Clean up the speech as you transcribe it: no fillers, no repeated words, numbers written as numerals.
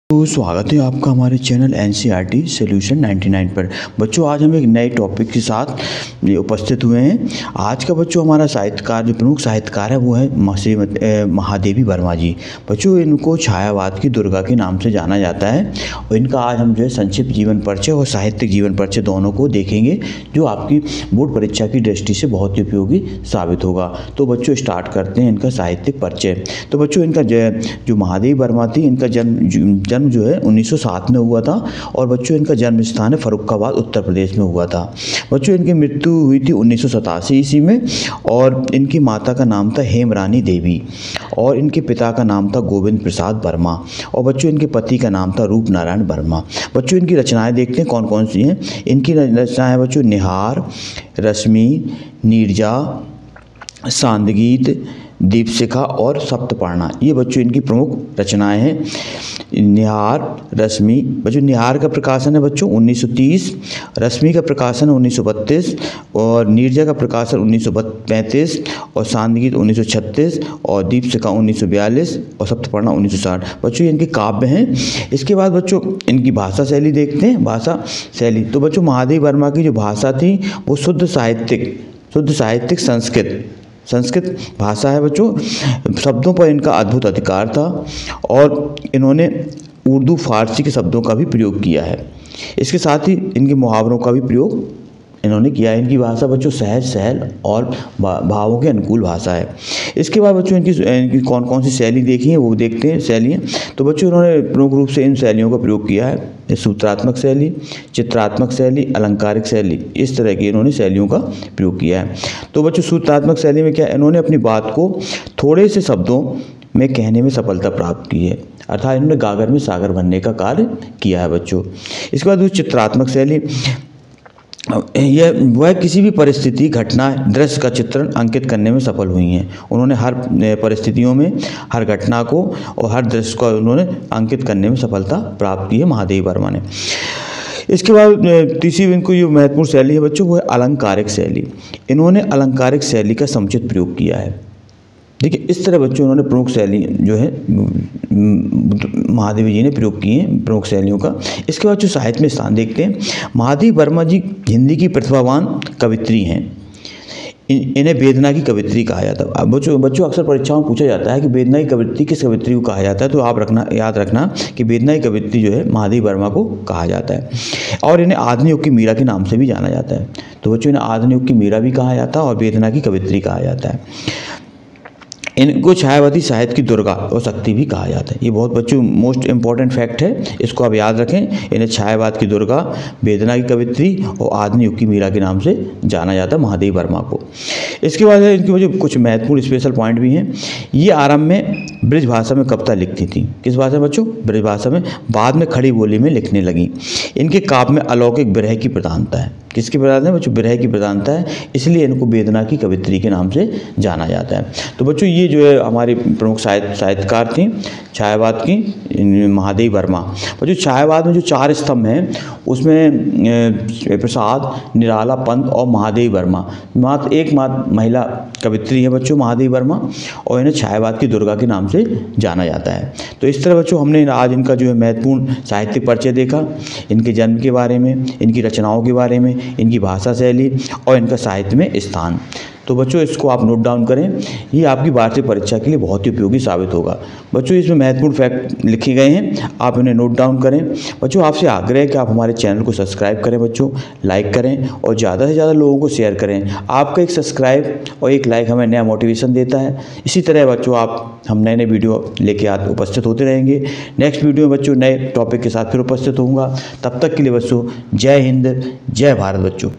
तो स्वागत है आपका हमारे चैनल एनसीईआरटी सॉल्यूशन 99 पर। बच्चों आज हम एक नए टॉपिक के साथ उपस्थित हुए हैं। आज का बच्चों हमारा साहित्यकार जो प्रमुख साहित्यकार है वो है श्रीमती महादेवी वर्मा जी। बच्चों इनको छायावाद की दुर्गा के नाम से जाना जाता है और इनका आज हम जो है संक्षिप्त जीवन परिचय और साहित्यिक जीवन परिचय दोनों को देखेंगे, जो आपकी बोर्ड परीक्षा की दृष्टि से बहुत ही उपयोगी साबित होगा। तो बच्चों स्टार्ट करते हैं इनका साहित्यिक परिचय। तो बच्चों इनका जो महादेवी वर्मा थी, इनका जन्म जो है 1907 में हुआ था और बच्चों इनका जन्म स्थान है फर्रुखाबाद उत्तर प्रदेश में हुआ था। बच्चों इनकी मृत्यु हुई थी 1987 ईस्वी में और इनकी माता का नाम था हेमरानी देवी और इनके पिता का नाम था गोविंद प्रसाद वर्मा और बच्चों इनके पति का नाम था रूप नारायण वर्मा। बच्चों इनकी रचनाएं देखते हैं कौन कौन सी हैं। इनकी रचनाएं बच्चों निहार, रश्मि, नीरजा, सांदगीत, दीपशिखा और सप्तपर्णा, ये बच्चों इनकी प्रमुख रचनाएं हैं। निहार, रश्मि, बच्चों निहार का प्रकाशन है बच्चों 1930, रश्मि का प्रकाशन 1932 और नीरजा का प्रकाशन 1935 और सांदगीत 1936 और दीपशिखा 1942 और सप्तपर्णा 1960। बच्चों ये इनके काव्य हैं। इसके बाद बच्चों इनकी भाषा शैली देखते हैं। भाषा शैली तो बच्चों महादेवी वर्मा की जो भाषा थी वो शुद्ध साहित्यिक संस्कृत भाषा है बच्चों। शब्दों पर इनका अद्भुत अधिकार था और इन्होंने उर्दू फारसी के शब्दों का भी प्रयोग किया है। इसके साथ ही इनके मुहावरों का भी प्रयोग इन्होंने किया है। इनकी भाषा बच्चों सहज, सरल और भावों के अनुकूल भाषा है। इसके बाद बच्चों इनकी कौन कौन सी शैली देखी है वो देखते हैं। शैलियाँ तो बच्चों इन्होंने प्रमुख रूप से इन शैलियों का प्रयोग किया है। सूत्रात्मक शैली, चित्रात्मक शैली, अलंकारिक शैली, इस तरह की इन्होंने शैलियों का प्रयोग किया है। तो बच्चों सूत्रात्मक शैली में क्या, इन्होंने अपनी बात को थोड़े से शब्दों में कहने में सफलता प्राप्त की है, अर्थात इन्होंने गागर में सागर बनने का कार्य किया है बच्चों। इसके बाद चित्रात्मक शैली, यह वह किसी भी परिस्थिति, घटना, दृश्य का चित्रण अंकित करने में सफल हुई हैं। उन्होंने हर परिस्थितियों में हर घटना को और हर दृश्य को उन्होंने अंकित करने में सफलता प्राप्त की है महादेवी वर्मा ने। इसके बाद तीसरी इनको जो महत्वपूर्ण शैली है बच्चों वो है अलंकारिक शैली। इन्होंने अलंकारिक शैली का समुचित प्रयोग किया है। देखिए इस तरह बच्चों इन्होंने प्रमुख शैली जो है महादेवी जी ने प्रयोग किए हैं प्रमुख शैलियों का। इसके बाद जो साहित्य में स्थान देखते हैं, महादेवी वर्मा जी हिंदी की प्रतिभावान कवित्री हैं। इन्हें वेदना की कवित्री कहा जाता है। अब बच्चों अक्सर परीक्षाओं में पूछा जाता है कि वेदना की कवित्री किस कवित्री को कहा जाता है, तो आप याद रखना कि वेदना की कवित्री जो है महादेवी वर्मा को कहा जाता है और इन्हें आधुनिक युग की मीरा के नाम से भी जाना जाता है। तो बच्चों इन्हें आधुनिक युग की मीरा भी कहा जाता है और वेदना की कवित्री कहा जाता है। इनको छायावादी साहित्य की दुर्गा और शक्ति भी कहा जाता है। ये बहुत बच्चों मोस्ट इंपॉर्टेंट फैक्ट है, इसको आप याद रखें। इन्हें छायावाद की दुर्गा, वेदना की कवित्री और आधुनिक युग की मीरा के नाम से जाना जाता है महादेवी वर्मा को। इसके बाद इनकी वजह कुछ महत्वपूर्ण स्पेशल पॉइंट भी हैं। ये आरंभ में ब्रज भाषा में कविता लिखती थी। किस भाषा में बच्चों? ब्रज भाषा में। बाद में खड़ी बोली में लिखने लगी। इनके काव्य में अलौकिक विरह की प्रधानता है। किसकी प्रधानता है बच्चों? विरह की प्रधानता है, इसलिए इनको वेदना की कवित्री के नाम से जाना जाता है। तो बच्चों ये जो है हमारी प्रमुख साहित्यकार थी छायावाद की महादेवी वर्मा। और जो छायावाद में जो 4 स्तंभ हैं उसमें प्रसाद, निराला, पंत और महादेवी वर्मा, मात्र महिला कवित्री है बच्चों महादेवी वर्मा और इन्हें छायावाद की दुर्गा के नाम से जाना जाता है। तो इस तरह बच्चों हमने आज इनका जो है महत्वपूर्ण साहित्यिक परिचय देखा, इनके जन्म के बारे में, इनकी रचनाओं के बारे में, इनकी भाषा शैली और इनका साहित्य में स्थान। तो बच्चों इसको आप नोट डाउन करें, ये आपकी वार्षिक परीक्षा के लिए बहुत ही उपयोगी साबित होगा। बच्चों इसमें महत्वपूर्ण फैक्ट लिखे गए हैं, आप इन्हें नोट डाउन करें। बच्चों आपसे आग्रह है कि आप हमारे चैनल को सब्सक्राइब करें बच्चों, लाइक करें और ज़्यादा से ज़्यादा लोगों को शेयर करें। आपका एक सब्सक्राइब और एक लाइक हमें नया मोटिवेशन देता है। इसी तरह बच्चों हम नए वीडियो लेके उपस्थित होते रहेंगे। नेक्स्ट वीडियो में बच्चों नए टॉपिक के साथ फिर उपस्थित होऊंगा। तब तक के लिए बच्चों जय हिंद, जय भारत बच्चों।